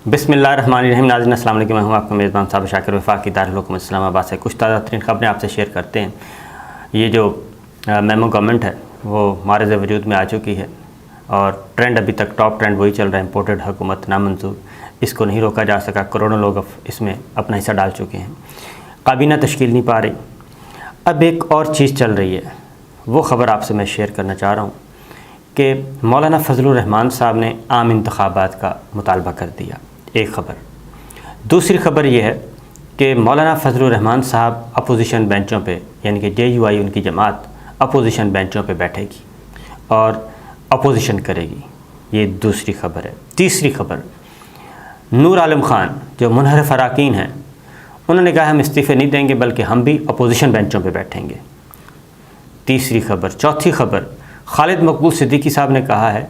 बिस्मिल्लाहिर्रहमानिर्रहीम। नाज़रीन अस्सलाम वालेकुम। मैं हूं आपका मेज़बान साबिर शाकिर वफाक़ी दारुल हुकूमत इस्लामाबाद से कुछ ताज़ा तरीन खबरें आपसे शेयर करते हैं। ये जो मेमो गवर्नमेंट है वो मारज़ वजूद में आ चुकी है और ट्रेंड अभी तक टॉप ट्रेंड वही चल रहा है, इम्पोर्टेड हुकूमत नामंजूर। इसको नहीं रोका जा सका, करोड़ों लोग इसमें अपना हिस्सा डाल चुके हैं, काबीना तश्कील नहीं पा रही। अब एक और चीज़ चल रही है, वो ख़बर आपसे मैं शेयर करना चाह रहा हूँ कि मौलाना फजलुर रहमान साहब ने आम इंतखाबात का मुतालबा कर दिया। एक ख़बर। दूसरी ख़बर यह है कि मौलाना फजलुर रहमान साहब अपोजिशन बेंचों पे, यानी कि JUI उनकी जमात अपोजिशन बेंचों पे बैठेगी और अपोजिशन करेगी। ये दूसरी ख़बर है। तीसरी ख़बर, नूर आलम ख़ान जो मुनहरिफ अराकीन हैं, उन्होंने कहा हम इस्तीफ़े नहीं देंगे बल्कि हम भी अपोजिशन बेंचों पे बैठेंगे। तीसरी ख़बर। चौथी ख़बर, खालिद मकबूल सिद्दीकी साहब ने कहा है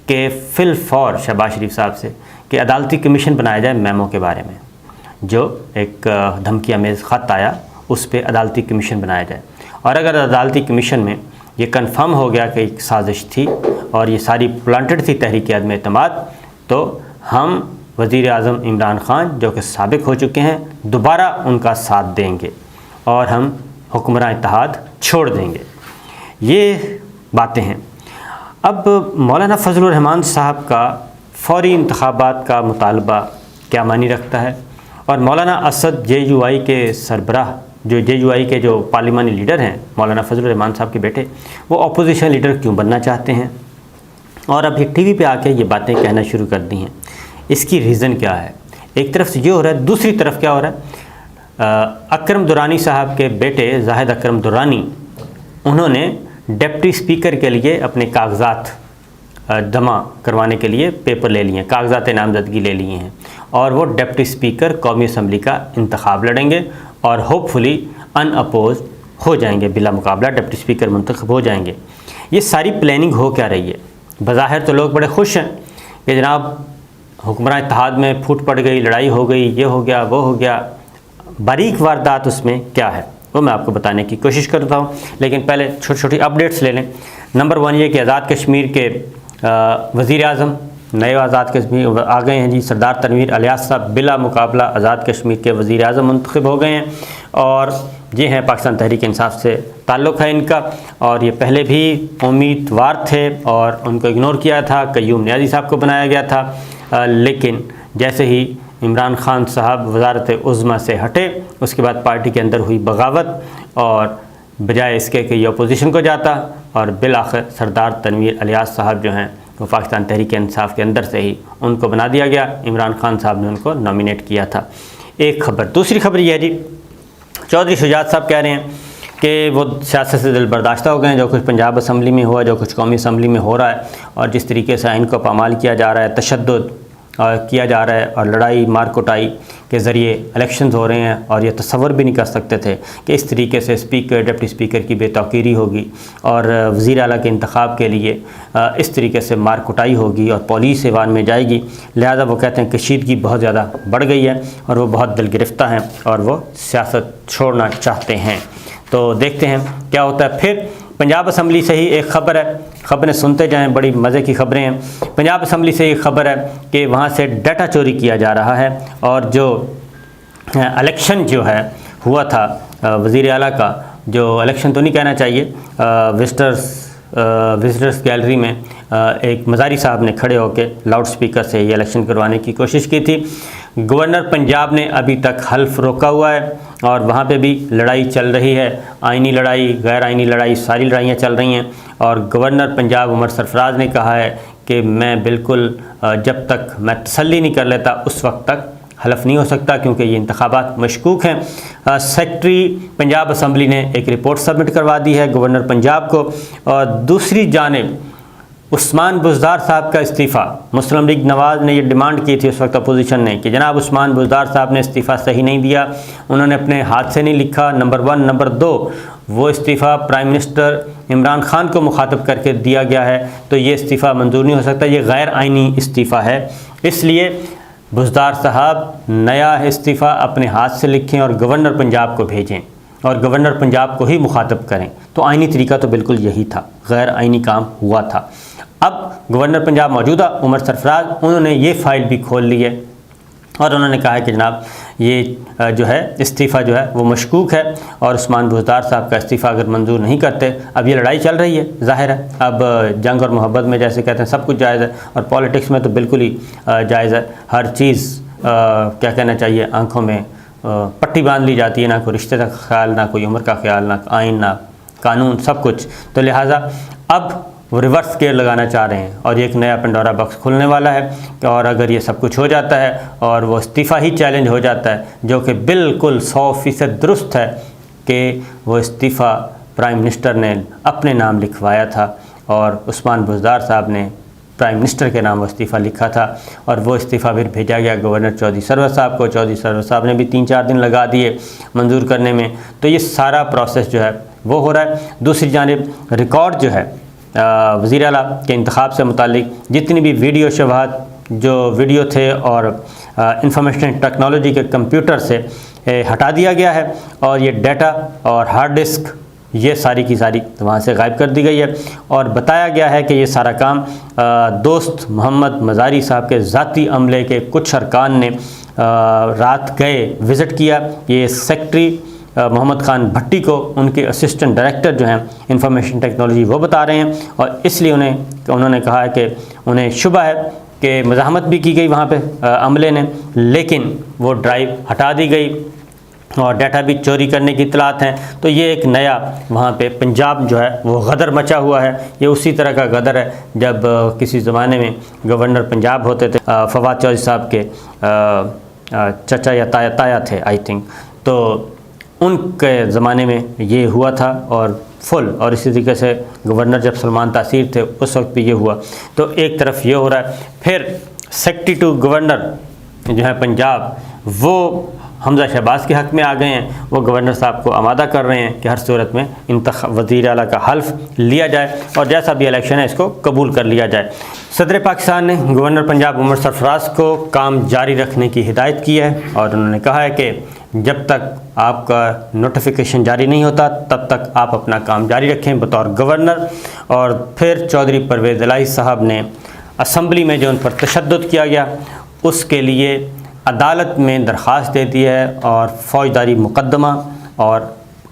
कि फिल फौर शहबाज शरीफ साहब से कि अदालती कमीशन बनाया जाए मेमो के बारे में। जो एक धमकी आमेज़ ख़त आया उस पर अदालती कमीशन बनाया जाए, और अगर अदालती कमीशन में ये कन्फर्म हो गया कि एक साजिश थी और ये सारी प्लांटेड थी तहरीक अदम एतमाद, तो हम वज़ीर आज़म इमरान ख़ान जो कि साबिक हो चुके हैं दोबारा उनका साथ देंगे और हम हुक्मरान इत्तेहाद छोड़ देंगे। ये बातें हैं। अब मौलाना फजलुर रहमान साहब का फ़ौरी इंतखाबात का मुतालबा क्या मानी रखता है, और मौलाना असद JUI के सरबराह, जो JUI के जो पार्लिमानी लीडर हैं मौलाना फजलुर रहमान साहब के बेटे, वो अपोजिशन लीडर क्यों बनना चाहते हैं और अब ये TV पे आके ये बातें कहना शुरू कर दी हैं। इसकी रीज़न क्या है? एक तरफ से ये हो रहा है, दूसरी तरफ क्या हो रहा है? अकरम दुरानी साहब के बेटे जाहिद अकरम दुरानी, उन्होंने डिप्टी स्पीकर के लिए अपने कागजात जमा करवाने के लिए पेपर ले लिए हैं, कागजात नामजदगी ले लिए हैं, और वो डिप्टी स्पीकर कौमी असम्बली का इंतखाब लड़ेंगे और होपफुली अनअपोज हो जाएंगे, बिला मुकाबला डिप्टी स्पीकर मुंतखब हो जाएंगे। ये सारी प्लानिंग हो क्या रही है? बज़ाहिर तो लोग बड़े खुश हैं कि जनाब हुक्मरान इत्तेहाद में फूट पड़ गई, लड़ाई हो गई, ये हो गया, वो हो गया। बारीक वारदात उसमें क्या है वो मैं आपको बताने की कोशिश करता हूँ, लेकिन पहले छोटी छोटी अपडेट्स ले लें। नंबर 1 ये कि आज़ाद कश्मीर के वज़ीर आज़म, नए आज़ाद कश्मीर आ गए हैं जी। सरदार तनवीर अलियास साहब बिला मुकाबला आज़ाद कश्मीर के वज़ीर आज़म मुंतखब हो गए हैं, और ये हैं पाकिस्तान तहरीक इंसाफ से ताल्लुक़ है इनका, और ये पहले भी उम्मीदवार थे और उनको इग्नोर किया था। क़य्यूम नियाज़ी साहब को बनाया गया था, लेकिन जैसे ही इमरान ख़ान साहब वज़ारत उज़्मा से हटे, उसके बाद पार्टी के अंदर हुई बगावत, और बजाय इसके कि ये अपोजिशन को जाता, और बिलाखिर सरदार तनवीर अलियास साहब जो हैं वो पाकिस्तान तहरीक इंसाफ के अंदर से ही उनको बना दिया गया। इमरान ख़ान साहब ने उनको नॉमिनेट किया था। एक ख़बर। दूसरी ख़बर यह है जी, चौधरी शुजात साहब कह रहे हैं कि वो सियासत से दिल बर्दाश्ता हो गए हैं। जो कुछ पंजाब असम्बली में हुआ, जो कुछ कौमी असम्बली में हो रहा है, और जिस तरीके से इनको पामाल किया जा रहा है, तशद्दुद किया जा रहा है, और लड़ाई मार कुटाई के ज़रिए इलेक्शंस हो रहे हैं, और ये तसव्वुर भी नहीं कर सकते थे कि इस तरीके से स्पीकर डिप्टी स्पीकर की बेतौकीरी होगी और वज़ीर आला के इंतखाब के लिए इस तरीके से मार कुटाई होगी और पुलिस ऐवान में जाएगी। लिहाजा वो कहते हैं कशीदगी बहुत ज़्यादा बढ़ गई है और वो बहुत दिल गिरफ्ता हैं और वो सियासत छोड़ना चाहते हैं। तो देखते हैं क्या होता है। फिर पंजाब असम्बली से ही एक ख़बर है, ख़बरें सुनते जाएं, बड़ी मज़े की ख़बरें हैं। पंजाब असम्बली से एक ख़बर है कि वहाँ से डाटा चोरी किया जा रहा है, और जो इलेक्शन जो है हुआ था वज़ीर आला का, जो इलेक्शन तो नहीं कहना चाहिए, विजिटर्स गैलरी में एक मज़ारी साहब ने खड़े होकर लाउड स्पीकर से ये इलेक्शन करवाने की कोशिश की थी। गवर्नर पंजाब ने अभी तक हल्फ रोका हुआ है और वहाँ पे भी लड़ाई चल रही है, आइनी लड़ाई, गैर आइनी लड़ाई, सारी लड़ाइयाँ चल रही हैं। और गवर्नर पंजाब उमर सरफराज ने कहा है कि मैं बिल्कुल जब तक मैं तसल्ली नहीं कर लेता उस वक्त तक हलफ नहीं हो सकता, क्योंकि ये इंतखाबात मशकूक हैं। सेक्रेटरी पंजाब असम्बली ने एक रिपोर्ट सबमिट करवा दी है गवर्नर पंजाब को, और दूसरी जानिब उस्मान बुज़दार साहब का इस्तीफ़ा, मुस्लिम लीग नवाज़ ने ये डिमांड की थी उस वक्त अपोजिशन ने कि जनाब उस्मान बुज़दार साहब ने इस्तीफ़ा सही नहीं दिया, उन्होंने अपने हाथ से नहीं लिखा, नंबर 1। नंबर 2, वो इस्तीफ़ा प्राइम मिनिस्टर इमरान ख़ान को मुखातब करके दिया गया है, तो ये इस्तीफ़ा मंजूर नहीं हो सकता, ये गैर आइनी इस्तीफ़ा है। इसलिए बुज़दार साहब नया इस्तीफ़ा अपने हाथ से लिखें और गवर्नर पंजाब को भेजें और गवर्नर पंजाब को ही मुखातब करें। तो आइनी तरीका तो बिल्कुल यही था, गैर आइनी काम हुआ था। अब गवर्नर पंजाब मौजूदा उमर सरफराज, उन्होंने ये फ़ाइल भी खोल ली है और उन्होंने कहा है कि जनाब ये जो है इस्तीफ़ा जो है वो मशकूक है और उस्मान बुज़दार साहब का इस्तीफ़ा अगर मंजूर नहीं करते, अब ये लड़ाई चल रही है, ज़ाहिर है अब जंग और मोहब्बत में जैसे कहते हैं सब कुछ जायज़ है, और पॉलिटिक्स में तो बिल्कुल ही जायज़ है, हर चीज़ क्या कहना चाहिए आँखों में पट्टी बांध ली जाती है, ना कोई रिश्ते का ख्याल, ना कोई उम्र का ख्याल, ना आइन, ना कानून, सब कुछ। तो लिहाजा अब वो रिवर्स गेयर लगाना चाह रहे हैं और ये एक नया पंडोरा बॉक्स खुलने वाला है। और अगर ये सब कुछ हो जाता है और वो इस्तीफ़ा ही चैलेंज हो जाता है, जो कि बिल्कुल 100% दुरुस्त है कि वो इस्तीफ़ा प्राइम मिनिस्टर ने अपने नाम लिखवाया था और उस्मान बुज़दार साहब ने प्राइम मिनिस्टर के नाम वो इस्तीफ़ा लिखा था और वो इस्तीफ़ा फिर भेजा गया गवर्नर चौधरी सरवर साहब को। चौधरी सरवर साहब ने भी 3-4 दिन लगा दिए मंजूर करने में। तो ये सारा प्रोसेस जो है वो हो रहा है। दूसरी जानिब रिकॉर्ड जो है वज़ीर आला के इंतखाब से मुतालिक जितनी भी वीडियो शवाहत जो वीडियो थे और इंफॉर्मेशन टेक्नोलॉजी के कंप्यूटर से हटा दिया गया है और ये डाटा और हार्ड डिस्क ये सारी की सारी वहाँ से गायब कर दी गई है। और बताया गया है कि ये सारा काम दोस्त मोहम्मद मज़ारी साहब के ज़ाती अमले के कुछ अरकान ने रात गए विज़िट किया। ये सेक्रेटरी मोहम्मद ख़ान भट्टी को उनके असिस्टेंट डायरेक्टर जो हैं इंफॉर्मेशन टेक्नोलॉजी वो बता रहे हैं और इसलिए उन्होंने कहा है कि उन्हें शुबा है कि मज़ाहमत भी की गई वहाँ पे अमले ने, लेकिन वो ड्राइव हटा दी गई और डाटा भी चोरी करने की इतलात हैं। तो ये एक नया वहाँ पे पंजाब जो है वो गदर मचा हुआ है। ये उसी तरह का गदर है जब किसी ज़माने में गवर्नर पंजाब होते थे फवाद चौधरी साहब के चचा या ताया थे आई थिंक, तो उनके ज़माने में ये हुआ था और फुल। और इसी तरीके से गवर्नर जब सलमान तासीर थे उस वक्त भी ये हुआ। तो एक तरफ ये हो रहा है, फिर सेक्रेटरी टू गवर्नर जो है पंजाब वो हमज़ा शहबाज के हक़ में आ गए हैं। वो गवर्नर साहब को आमादा कर रहे हैं कि हर सूरत में वज़ीर आला का हल्फ लिया जाए और जैसा भी इलेक्शन है इसको कबूल कर लिया जाए। सदर पाकिस्तान ने गवर्नर पंजाब उमर सरफराज को काम जारी रखने की हिदायत की है और उन्होंने कहा है कि जब तक आपका नोटिफिकेशन जारी नहीं होता तब तक आप अपना काम जारी रखें बतौर गवर्नर। और फिर चौधरी परवेज़ इलाही साहब ने असम्बली में जो उन पर तशद्दुद किया गया उसके लिए अदालत में दरख्वास्त दे दी है और फ़ौजदारी मुकदमा और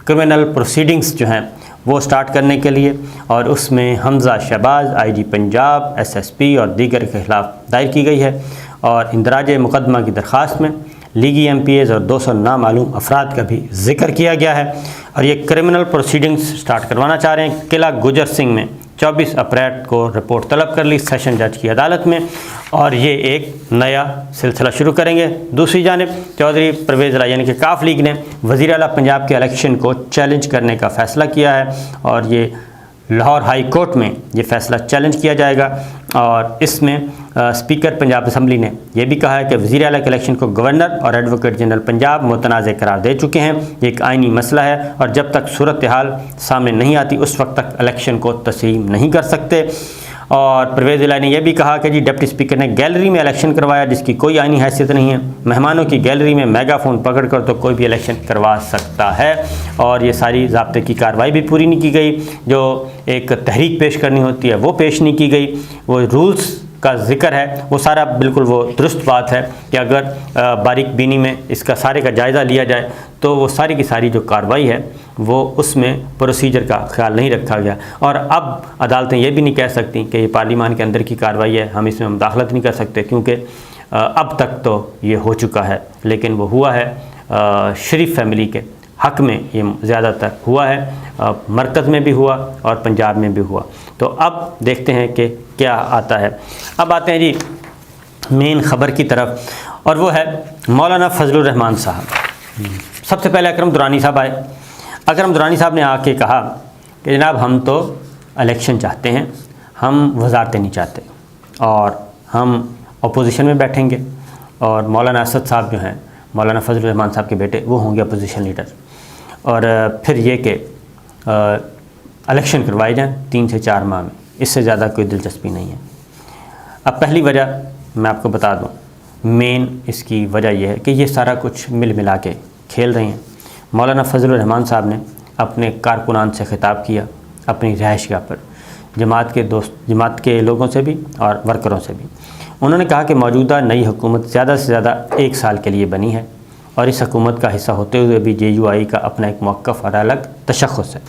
क्रिमिनल प्रोसीडिंग्स जो हैं वो स्टार्ट करने के लिए, और उसमें हमज़ा शहबाज IG पंजाब SSP और दीगर के ख़िलाफ़ दायर की गई है। और इंदराज मुकदमा की दरख्वास्त में लीगी MPAs और 200 नामालूम अफराद का भी जिक्र किया गया है और ये क्रिमिनल प्रोसीडिंग्स स्टार्ट करवाना चाह रहे हैं। किला गुजर सिंह में 24 अप्रैल को रिपोर्ट तलब कर ली सेशन जज की अदालत में और ये एक नया सिलसिला शुरू करेंगे। दूसरी जानिब चौधरी परवेज़ इलाही यानी कि काफ लीग ने वज़ीर आला पंजाब के इलेक्शन को चैलेंज करने का फ़ैसला किया है और ये लाहौर हाई कोर्ट में ये फ़ैसला चैलेंज किया जाएगा। और इसमें स्पीकर पंजाब असम्बली ने यह भी कहा है कि वज़ीर आला के इलेक्शन को गवर्नर और एडवोकेट जनरल पंजाब मुतनाज़ करार दे चुके हैं। ये एक आइनी मसला है और जब तक सूरत हाल सामने नहीं आती उस वक्त तक इलेक्शन को तस्लीम नहीं कर सकते। और परवेज़ इलाही ने यह भी कहा कि जी डिप्टी स्पीकर ने गैलरी में इलेक्शन करवाया जिसकी कोई आइनी हैसियत नहीं है। मेहमानों की गैलरी में मेगाफोन पकड़ कर तो कोई भी इलेक्शन करवा सकता है और ये सारी ज़ाब्ते की कार्रवाई भी पूरी नहीं की गई। जो एक तहरीक पेश करनी होती है वो पेश नहीं की गई। वो रूल्स का जिक्र है वो सारा बिल्कुल वो दुरुस्त बात है कि अगर बारीक बीनी में इसका सारे का जायज़ा लिया जाए तो वो सारी की सारी जो कार्रवाई है वो उसमें प्रोसीजर का ख्याल नहीं रखा गया। और अब अदालतें ये भी नहीं कह सकती कि ये पार्लियामान के अंदर की कार्रवाई है, हम इसमें मुदाखलत नहीं कर सकते क्योंकि अब तक तो ये हो चुका है। लेकिन वो हुआ है शरीफ फैमिली के हक़ में, ये ज़्यादातर हुआ है मरकज़ में भी हुआ और पंजाब में भी हुआ। तो अब देखते हैं कि क्या आता है। अब आते हैं जी मेन ख़बर की तरफ और वो है मौलाना फजलुर रहमान साहब। सबसे पहले अकरम दुरानी साहब आए। अकरम दुरानी साहब ने आके कहा कि जनाब हम तो इलेक्शन चाहते हैं, हम वजारतें नहीं चाहते और हम अपोजिशन में बैठेंगे और मौलाना असद साहब जो हैं मौलाना फजलुर रहमान साहब के बेटे वो होंगे अपोजिशन लीडर और फिर ये कि इलेक्शन करवाए जाएँ 3 से 4 माह में, इससे ज़्यादा कोई दिलचस्पी नहीं है। अब पहली वजह मैं आपको बता दूं, मेन इसकी वजह यह है कि ये सारा कुछ मिल मिला के खेल रहे हैं। मौलाना फजलुर रहमान साहब ने अपने कारकुनान से ख़िताब किया अपनी रिहाइशगाह पर जमात के लोगों से भी और वर्करों से भी। उन्होंने कहा कि मौजूदा नई हुकूमत ज़्यादा से ज़्यादा 1 साल के लिए बनी है और इस हुकूमत का हिस्सा होते हुए भी JUI का अपना एक मौक़िफ़ और अलग तशख़्ख़ुस है।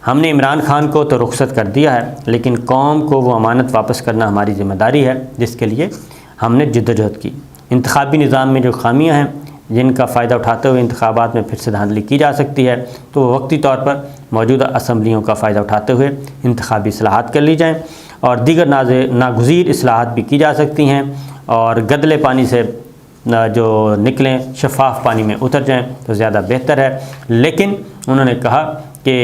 हमने इमरान खान को तो रुखसत कर दिया है, लेकिन कौम को वो अमानत वापस करना हमारी ज़िम्मेदारी है जिसके लिए हमने जद्दोजहद की। इंतखाबी निज़ाम में जो खामियाँ हैं जिनका फ़ायदा उठाते हुए इंतखाबात में फिर से धांधली की जा सकती है, तो वो वक्ती तौर पर मौजूदा असम्बलियों का फ़ायदा उठाते हुए इंतखाबी इस्लाहात कर ली जाएँ और दीगर नागुज़ीर इस्लाहात भी की जा सकती हैं और गदले पानी से जो निकलें शफ़ाफ पानी में उतर जाएं तो ज़्यादा बेहतर है। लेकिन उन्होंने कहा कि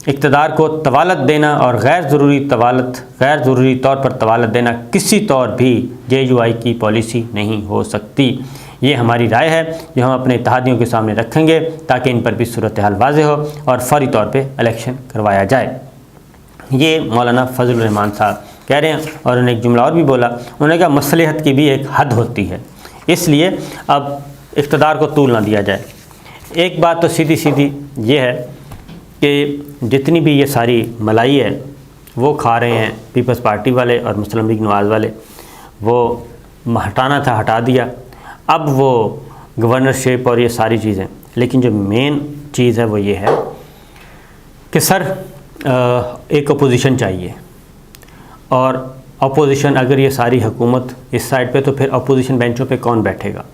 इक़्तिदार को तवालत देना और गैर ज़रूरी तौर पर तवालत देना किसी तौर भी JUI की पॉलिसी नहीं हो सकती। ये हमारी राय है जो हम अपने इत्तेहादियों के सामने रखेंगे ताकि इन पर भी सूरत हाल वाज़ेह हो और फौरी तौर पे इलेक्शन करवाया जाए। ये मौलाना फजलुर रहमान साहब कह रहे हैं। और उन्होंने एक जुमला और भी बोला, उन्होंने कहा मसलहत की भी एक हद होती है, इसलिए अब इक़्तिदार को तूल ना दिया जाए। एक बात तो सीधी सीधी ये है कि जितनी भी ये सारी मलाई है वो खा रहे हैं पीपल्स पार्टी वाले और मुस्लिम लीग नवाज़ वाले, वो हटाना था हटा दिया, अब वो गवर्नरशिप और ये सारी चीज़ें। लेकिन जो मेन चीज़ है वो ये है कि सर एक अपोजिशन चाहिए और अपोजिशन अगर ये सारी हुकूमत इस साइड पे तो फिर अपोजिशन बेंचों पे कौन बैठेगा।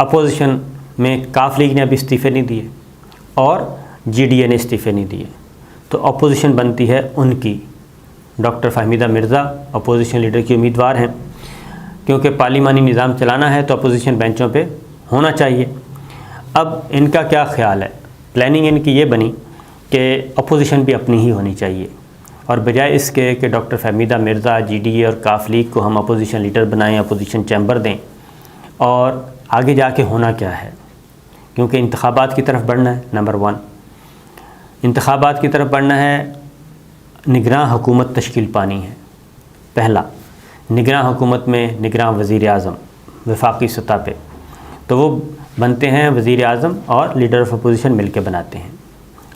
अपोजिशन में काफ लीग ने अभी इस्तीफ़े नहीं दिए और GDA ने इस्तीफ़े नहीं दिए, तो अपोजिशन बनती है उनकी। Doctor Fahmida Mirza opposition leader की उम्मीदवार हैं, क्योंकि पार्लिमानी निज़ाम चलाना है तो अपोजिशन बेंचों पे होना चाहिए। अब इनका क्या ख़्याल है, प्लानिंग इनकी ये बनी कि अपोजिशन भी अपनी ही होनी चाहिए और बजाय इसके कि डॉक्टर फ़हमीदा मिर्ज़ा GDA और काफ लीग को हम अपोजिशन लीडर बनाएं, अपोजिशन चैम्बर दें। और आगे जाके होना क्या है, क्योंकि इंतखाबात की तरफ बढ़ना है। नंबर 1 इंतखाबात की तरफ बढ़ना है, निगरान हुकूमत तश्कील पानी है। पहला, निगरान हुकूमत में निगरान वज़ीर आज़म वफाकी सतह पे, तो वो बनते हैं वज़ीर आज़म और लीडर ऑफ अपोजिशन मिल के बनाते हैं।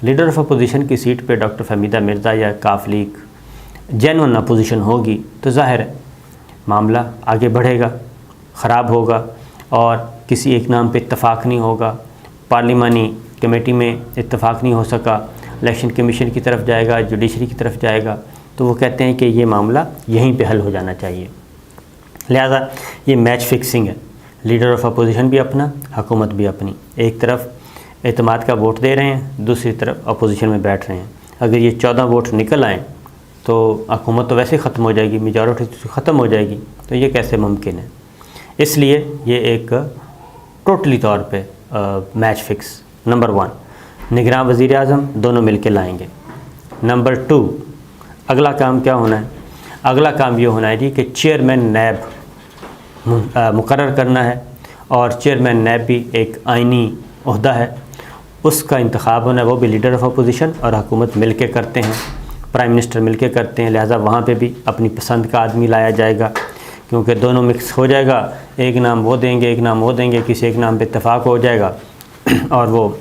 लीडर ऑफ अपोजिशन की सीट पे डॉक्टर फ़हमीदा मिर्ज़ा या काफ लीग जेन्युइन अपोजिशन होगी तो ज़ाहिर है मामला आगे बढ़ेगा, ख़राब होगा और किसी एक नाम पे इत्तफ़ाक़ नहीं होगा, पार्लिमानी कमेटी में इत्तफ़ाक़ नहीं हो सका, इलेक्शन कमीशन की तरफ जाएगा, जुडिशरी की तरफ जाएगा, तो वो कहते हैं कि ये मामला यहीं पे हल हो जाना चाहिए। लिहाजा ये मैच फिक्सिंग है, लीडर ऑफ अपोजिशन भी अपना, हुकूमत भी अपनी। एक तरफ एतमाद का वोट दे रहे हैं, दूसरी तरफ अपोजिशन में बैठ रहे हैं। अगर ये 14 वोट निकल आएँ तो हुकूमत तो वैसे ख़त्म हो जाएगी, मेजॉरिटी ख़त्म हो जाएगी, तो ये कैसे मुमकिन है। इसलिए ये एक टोटली तौर पे मैच फिक्स। नंबर 1 निगरान वज़ीर आज़म दोनों मिल के लाएँगे। नंबर 2 अगला काम क्या होना है, अगला काम ये होना है जी कि चेयरमैन नैब मुकर्रर करना है और चेयरमैन नैब भी एक आइनी ओहदा है, उसका इंतखाब होना है, वो भी लीडर ऑफ अपोजिशन और हुकूमत मिल के करते हैं, प्राइम मिनिस्टर मिल के करते हैं। लिहाजा वहाँ पे भी अपनी पसंद का आदमी लाया जाएगा, क्योंकि दोनों मिक्स हो जाएगा, एक नाम वो देंगे एक नाम वो देंगे, किसी एक नाम पे इत्तेफाक हो जाएगा और वो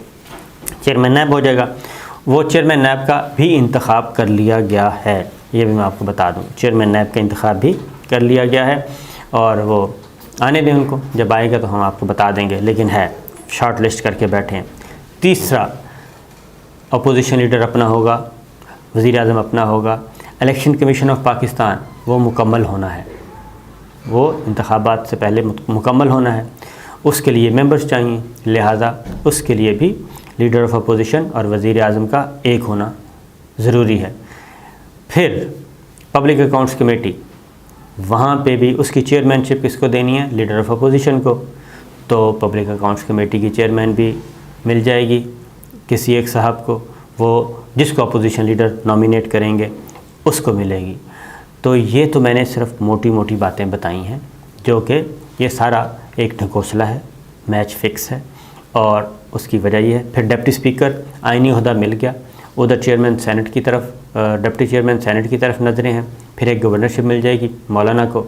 चेयरमैन नैब हो जाएगा। वो चेयरमैन नैब का भी इंतखाब कर लिया गया है, ये भी मैं आपको बता दूं, चेयरमैन नैब का इंतखाब भी कर लिया गया है और वो आने दें उनको, जब आएगा तो हम आपको बता देंगे, लेकिन है शॉर्ट लिस्ट करके बैठे हैं। तीसरा, अपोजिशन लीडर अपना होगा, वज़ीर आज़म अपना होगा, इलेक्शन कमीशन ऑफ पाकिस्तान वो मुकम्मल होना है, वो इंतखाबात से पहले मुकम्मल होना है, उसके लिए मेंबर्स चाहिए, लिहाजा उसके लिए भी लीडर ऑफ अपोजिशन और वज़ीर आज़म का एक होना ज़रूरी है। फिर पब्लिक अकाउंट्स कमेटी, वहाँ पे भी उसकी चेयरमैनशिप किसको देनी है, लीडर ऑफ अपोजिशन को, तो पब्लिक अकाउंट्स कमेटी की चेयरमैन भी मिल जाएगी किसी एक साहब को, वो जिसको अपोजिशन लीडर नॉमिनेट करेंगे उसको मिलेगी। तो ये तो मैंने सिर्फ मोटी मोटी बातें बताई हैं, जो कि ये सारा एक ढकोसला है, मैच फिक्स है और उसकी वजह ये है। फिर डिप्टी स्पीकर आइनी ओहदा मिल गया, उधर चेयरमैन सेनेट की तरफ, डिप्टी चेयरमैन सेनेट की तरफ नज़रें हैं। फिर एक गवर्नरशिप मिल जाएगी मौलाना को,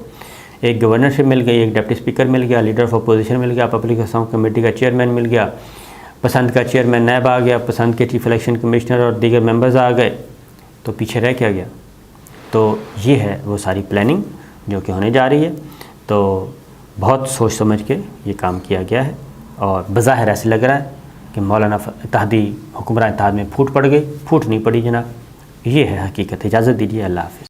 एक गवर्नरशिप मिल गई, एक डिप्टी स्पीकर मिल गया, लीडर ऑफ अपोजिशन मिल गया, पब्लिक अकाउंट कमेटी का चेयरमैन मिल गया, पसंद का चेयरमैन नैब आ गया, पसंद के चीफ इलेक्शन कमिश्नर और दीगर मेंबर्स आ गए, तो पीछे रह क्या गया, तो ये है वो सारी प्लानिंग जो कि होने जा रही है। तो बहुत सोच समझ के ये काम किया गया है और बज़ाहिर ऐसे लग रहा है कि मौलाना इत्तेहादी हुक्मरान इत्तेहाद में फूट पड़ गई। फूट नहीं पड़ी जनाब, ये है हकीकत। इजाज़त दीजिए, अल्लाह हाफ़िज़।